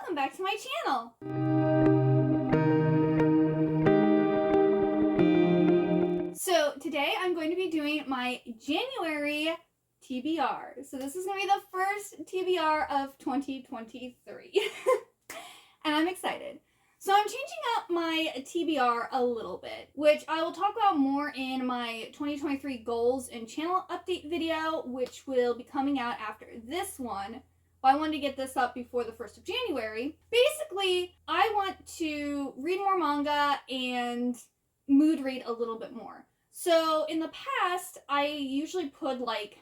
welcome back to my channel. So today I'm going to be doing my January TBR. So this is going to be the first TBR of 2023. And I'm excited. So I'm changing up my TBR a little bit, which I will talk about more in my 2023 goals and channel update video, which will be coming out after this one. But I wanted to get this up before the 1st of January. Basically, I want to read more manga and mood read a little bit more. So in the past, I usually put like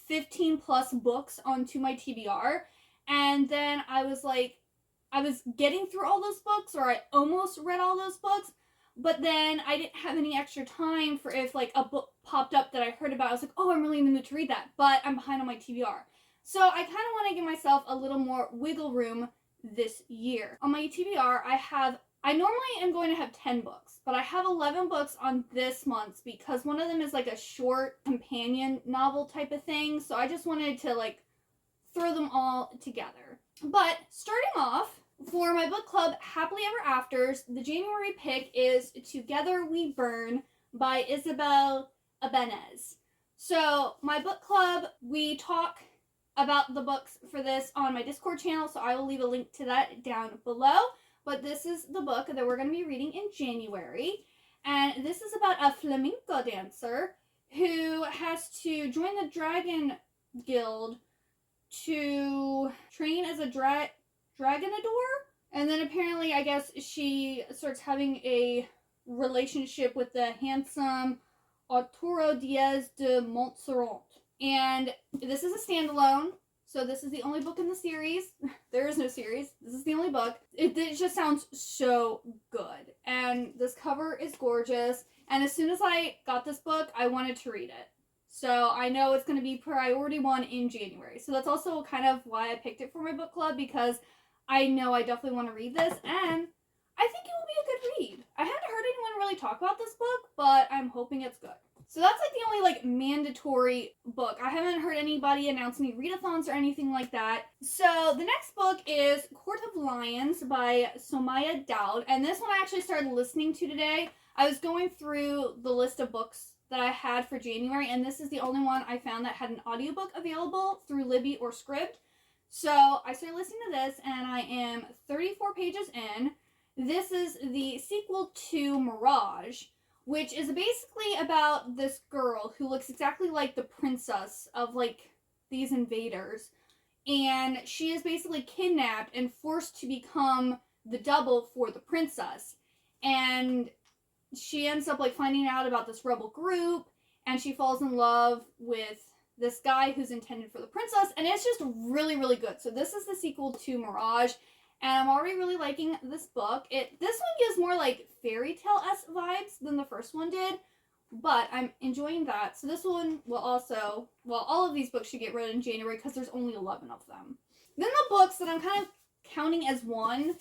15 plus books onto my TBR, and then I was getting through all those books, or I almost read all those books, but then I didn't have any extra time for if like a book popped up that I heard about. I was like, oh, I'm really in the mood to read that, but I'm behind on my TBR. So I kind of want to give myself a little more wiggle room this year. On my TBR, I normally am going to have 10 books, but I have 11 books on this month's because one of them is like a short companion novel type of thing. So I just wanted to like throw them all together. But starting off, for my book club Happily Ever Afters, the January pick is Together We Burn by Isabel Ibanez. So my book club, we talk about the books for this on my Discord channel, so I will leave a link to that down below. But this is the book that we're going to be reading in January. And this is about a flamenco dancer who has to join the Dragon Guild to train as a dragonador. And then apparently, I guess, she starts having a relationship with the handsome Arturo Diaz de Montserrat. And this is a standalone. So this is the only book in the series. There is no series. This is the only book. It just sounds so good. And this cover is gorgeous. And as soon as I got this book, I wanted to read it. So I know it's going to be priority one in January. So that's also kind of why I picked it for my book club, because I know I definitely want to read this. And I think it will be a good read. I haven't heard anyone really talk about this book, but I'm hoping it's good. So that's like the only like mandatory book. I haven't heard anybody announce any readathons or anything like that. So the next book is Court of Lions by Somaya Daud. And this one I actually started listening to today. I was going through the list of books that I had for January, and this is the only one I found that had an audiobook available through Libby or Scribd. So I started listening to this, and I am 34 pages in. This is the sequel to Mirage, which is basically about this girl who looks exactly like the princess of, like, these invaders. And she is basically kidnapped and forced to become the double for the princess. And she ends up, like, finding out about this rebel group, and she falls in love with this guy who's intended for the princess, and it's just really, really good. So this is the sequel to Mirage, and I'm already really liking this book. This one gives more like fairy tale-esque vibes than the first one did, but I'm enjoying that. So this one will also, well, all of these books should get read in January because there's only 11 of them. Then the books that I'm kind of counting as one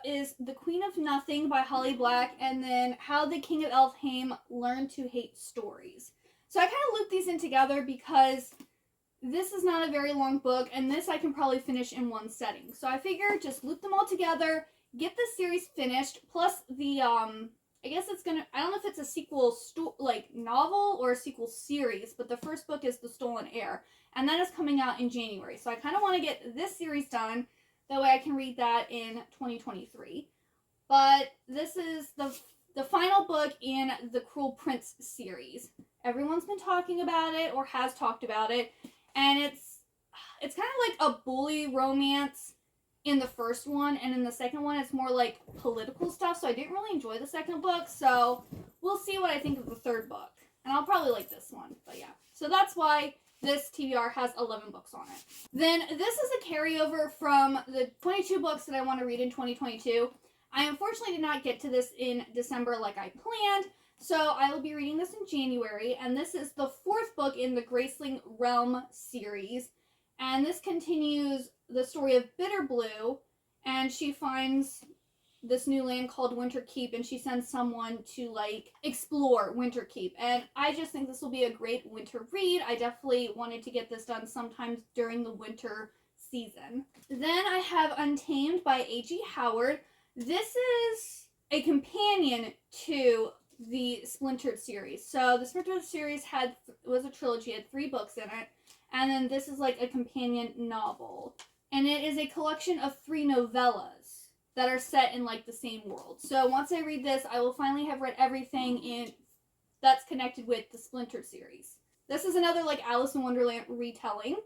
is The Queen of Nothing by Holly Black, and then How the King of Elfhame Learned to Hate Stories. So I kind of looped these in together because this is not a very long book, and this I can probably finish in one setting. So I figured just loop them all together, get this series finished, plus the, I guess it's gonna, I don't know if it's a sequel, novel or a sequel series, but the first book is The Stolen Heir, and that is coming out in January. So I kind of want to get this series done, that way I can read that in 2023. But this is the final book in the Cruel Prince series. Everyone's been talking about it, or has talked about it. And it's kind of like a bully romance in the first one, and in the second one it's more like political stuff, so I didn't really enjoy the second book, so we'll see what I think of the third book. And I'll probably like this one, but yeah. So that's why this TBR has 11 books on it. Then this is a carryover from the 22 books that I want to read in 2022. I unfortunately did not get to this in December like I planned, so I will be reading this in January, and this is the 4th book in the Graceling Realm series, and this continues the story of Bitter Blue, and she finds this new land called Winterkeep, and she sends someone to, like, explore Winterkeep, and I just think this will be a great winter read. I definitely wanted to get this done sometime during the winter season. Then I have Untamed by A.G. Howard. This is a companion to the Splintered series. So the Splintered series was a trilogy, had 3 books in it, and then this is like a companion novel. And it is a collection of 3 novellas that are set in like the same world. So once I read this, I will finally have read everything that's connected with the Splintered series. This is another like Alice in Wonderland retelling.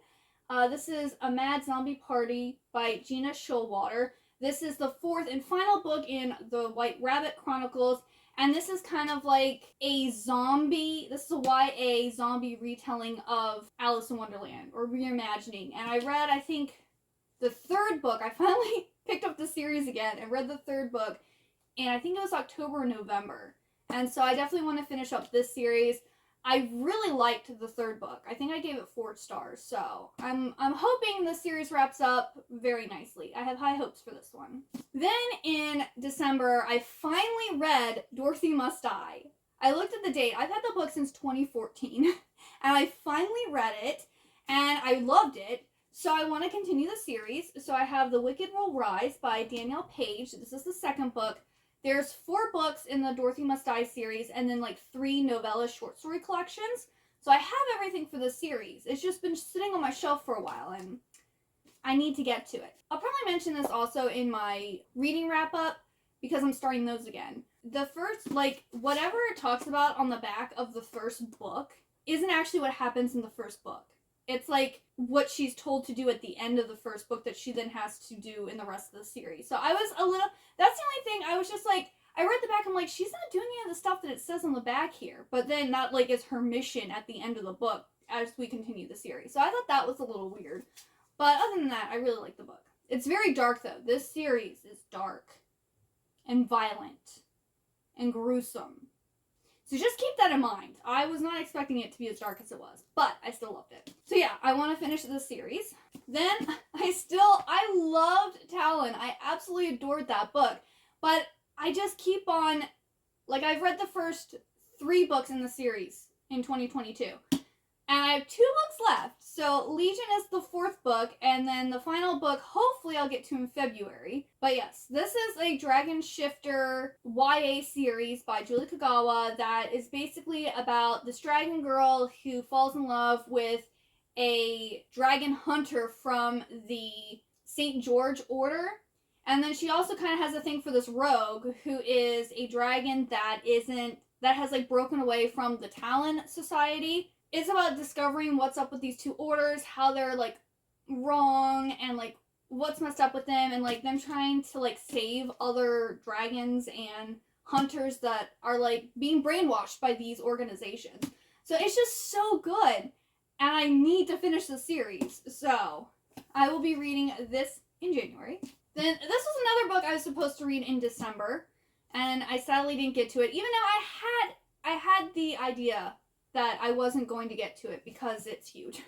This is A Mad Zombie Party by Gina Showalter. This is the 4th and final book in the White Rabbit Chronicles, and this is kind of like this is a YA zombie retelling of Alice in Wonderland, or reimagining. And I read, I think, the 3rd book. I finally picked up the series again and read the 3rd book, and I think it was October or November. And so I definitely want to finish up this series. I really liked the 3rd book. I think I gave it 4 stars, so I'm hoping the series wraps up very nicely. I have high hopes for this one. Then in December, I finally read Dorothy Must Die. I looked at the date. I've had the book since 2014, and I finally read it, and I loved it, so I want to continue the series. So I have The Wicked Will Rise by Danielle Page. This is the 2nd book. There's 4 books in the Dorothy Must Die series, and then like 3 novella short story collections. So I have everything for the series. It's just been sitting on my shelf for a while, and I need to get to it. I'll probably mention this also in my reading wrap-up, because I'm starting those again. The first, like, whatever it talks about on the back of the 1st book isn't actually what happens in the 1st book. It's like what she's told to do at the end of the 1st book that she then has to do in the rest of the series. So I was that's the only thing, I was just like, I read the back, I'm like, she's not doing any of the stuff that it says on the back here. But then that like is her mission at the end of the book as we continue the series. So I thought that was a little weird. But other than that, I really like the book. It's very dark though. This series is dark and violent and gruesome. So just keep that in mind. I was not expecting it to be as dark as it was, but I still loved it. So yeah, I want to finish this series. Then I loved Talon. I absolutely adored that book. But I just keep on, like, I've read the first 3 books in the series in 2022. And I have 2 books left. So Legion is the 4th book, and then the final book, hopefully I'll get to in February. But yes, this is a Dragon Shifter YA series by Julie Kagawa that is basically about this dragon girl who falls in love with a dragon hunter from the St. George Order. And then she also kind of has a thing for this rogue who is a dragon that has like broken away from the Talon Society. It's about discovering what's up with these 2 orders, how they're, like, wrong, and, like, what's messed up with them, and, like, them trying to, like, save other dragons and hunters that are, like, being brainwashed by these organizations. So it's just so good, and I need to finish the series. So I will be reading this in January. Then this was another book I was supposed to read in December, and I sadly didn't get to it, even though I had the idea that I wasn't going to get to it because it's huge.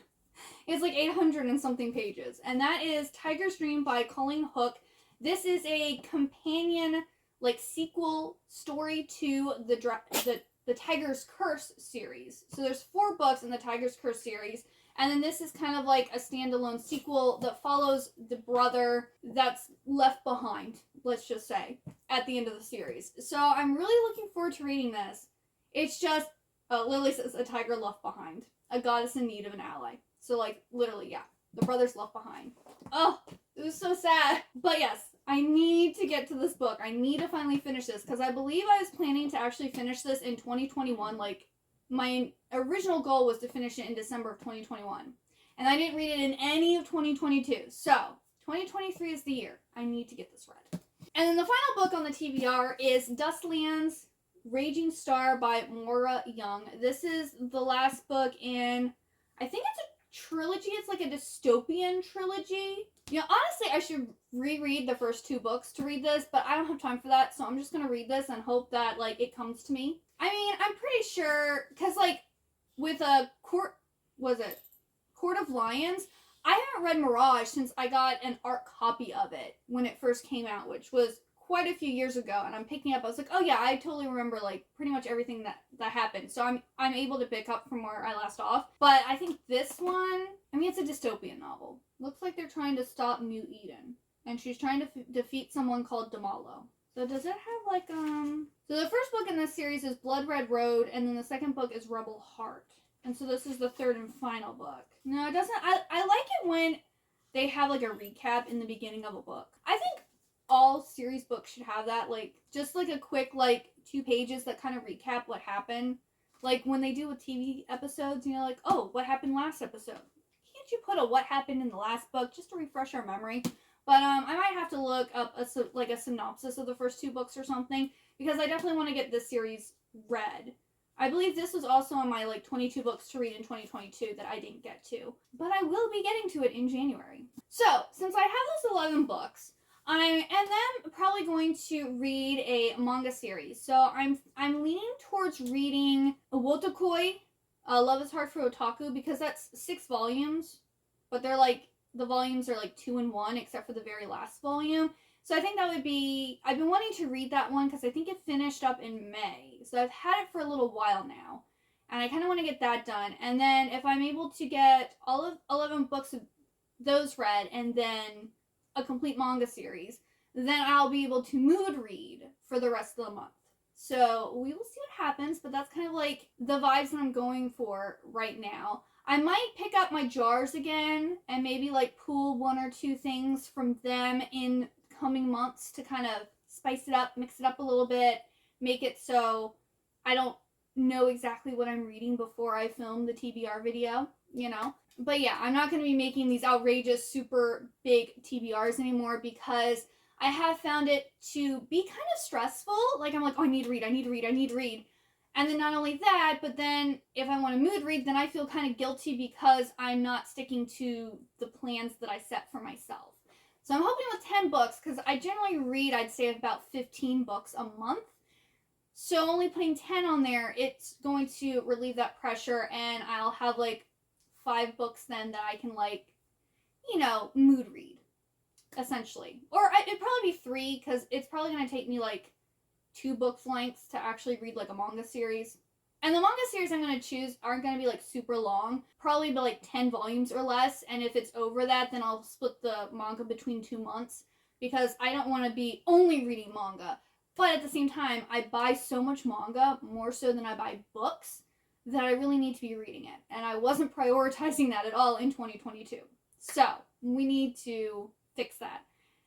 It's like 800 and something pages. And that is Tiger's Dream by Colleen Hook. This is a companion, like, sequel story to the Tiger's Curse series. So there's 4 books in the Tiger's Curse series. And then this is kind of like a standalone sequel that follows the brother that's left behind, let's just say, at the end of the series. So I'm really looking forward to reading this. It's just, Lily says, a tiger left behind. A goddess in need of an ally. So, like, literally, yeah. The brother's left behind. Oh, it was so sad. But yes, I need to get to this book. I need to finally finish this. Because I believe I was planning to actually finish this in 2021. Like, my original goal was to finish it in December of 2021. And I didn't read it in any of 2022. So, 2023 is the year. I need to get this read. And then the final book on the TBR is Dustland's Raging Star by Maura Young. This is the last book in, I think it's a trilogy. It's like a dystopian trilogy. You know, honestly, I should reread the first 2 books to read this, but I don't have time for that, so I'm just going to read this and hope that, like, it comes to me. I mean, I'm pretty sure, because, like, with a Court of Lions, I haven't read Mirage since I got an art copy of it when it first came out, which was quite a few years ago, and I'm picking up. I was like, oh yeah, I totally remember like pretty much everything that happened. So I'm able to pick up from where I last off. But I think this one, I mean, it's a dystopian novel. Looks like they're trying to stop New Eden, and she's trying to defeat someone called Damalo. So does it have like So the first book in this series is Blood Red Road, and then the second book is Rebel Heart. And so this is the third and final book. No, it doesn't. I like it when they have like a recap in the beginning of a book. I think all series books should have that, like just like a quick like 2 pages that kind of recap what happened. Like when they do with TV episodes, you know, like, oh, what happened last episode? Can't you put a what happened in the last book just to refresh our memory? But I might have to look up a synopsis of the first 2 books or something, because I definitely want to get this series read. I believe this was also on my like 22 books to read in 2022 that I didn't get to, but I will be getting to it in January. So since I have those 11 books, I am then probably going to read a manga series. So I'm leaning towards reading Wotakoi, Love is Hard for Otaku, because that's 6 volumes, but they're like, the volumes are like 2 in 1 except for the very last volume. So I think that would be, I've been wanting to read that one because I think it finished up in May. So I've had it for a little while now, and I kind of want to get that done. And then if I'm able to get all of 11 books of those read and then a complete manga series, then I'll be able to mood read for the rest of the month. So we will see what happens, but that's kind of like the vibes that I'm going for right now. I might pick up my jars again and maybe like pull 1 or 2 things from them in coming months to kind of spice it up, mix it up a little bit, make it so I don't know exactly what I'm reading before I film the TBR video, you know? But yeah, I'm not going to be making these outrageous, super big TBRs anymore because I have found it to be kind of stressful. Like, I'm like, oh, I need to read. And then not only that, but then if I want to mood read, then I feel kind of guilty because I'm not sticking to the plans that I set for myself. So I'm hoping with 10 books, because I generally read, I'd say, about 15 books a month. So only putting 10 on there, it's going to relieve that pressure, and I'll have like 5 books then that I can, like, you know, mood read, essentially. Or it'd probably be 3, because it's probably going to take me like 2 books lengths to actually read like a manga series. And the manga series I'm going to choose aren't going to be like super long, probably be like 10 volumes or less, and if it's over that, then I'll split the manga between 2 months, because I don't want to be only reading manga. But at the same time, I buy so much manga, more so than I buy books, that I really need to be reading it. And I wasn't prioritizing that at all in 2022. So, we need to fix that.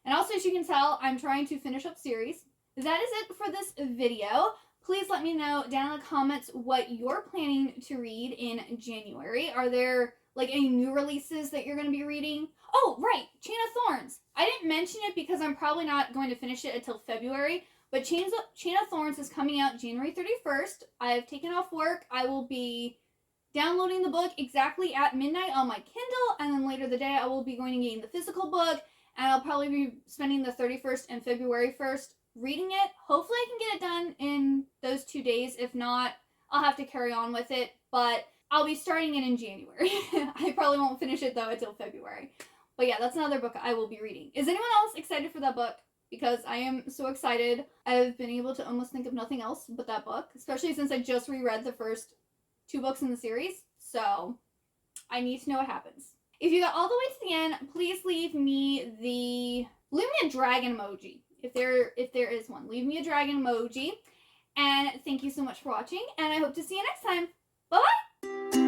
And also, as you can tell, I'm trying to finish up series. That is it for this video. Please let me know down in the comments what you're planning to read in January. Are there like any new releases that you're going to be reading? Oh, right, Chain of Thorns. I didn't mention it because I'm probably not going to finish it until February, but Chain of Thorns is coming out January 31st. I've taken off work. I will be downloading the book exactly at midnight on my Kindle, and then later the day I will be going and getting the physical book, and I'll probably be spending the 31st and February 1st reading it. Hopefully I can get it done in those 2 days. If not, I'll have to carry on with it, but I'll be starting it in January. I probably won't finish it though until February. But yeah, that's another book I will be reading. Is anyone else excited for that book? Because I am so excited. I've been able to almost think of nothing else but that book, especially since I just reread the first 2 books in the series. So I need to know what happens. If you got all the way to the end, please leave me a dragon emoji. If there is one, leave me a dragon emoji. And thank you so much for watching, and I hope to see you next time. Bye-bye!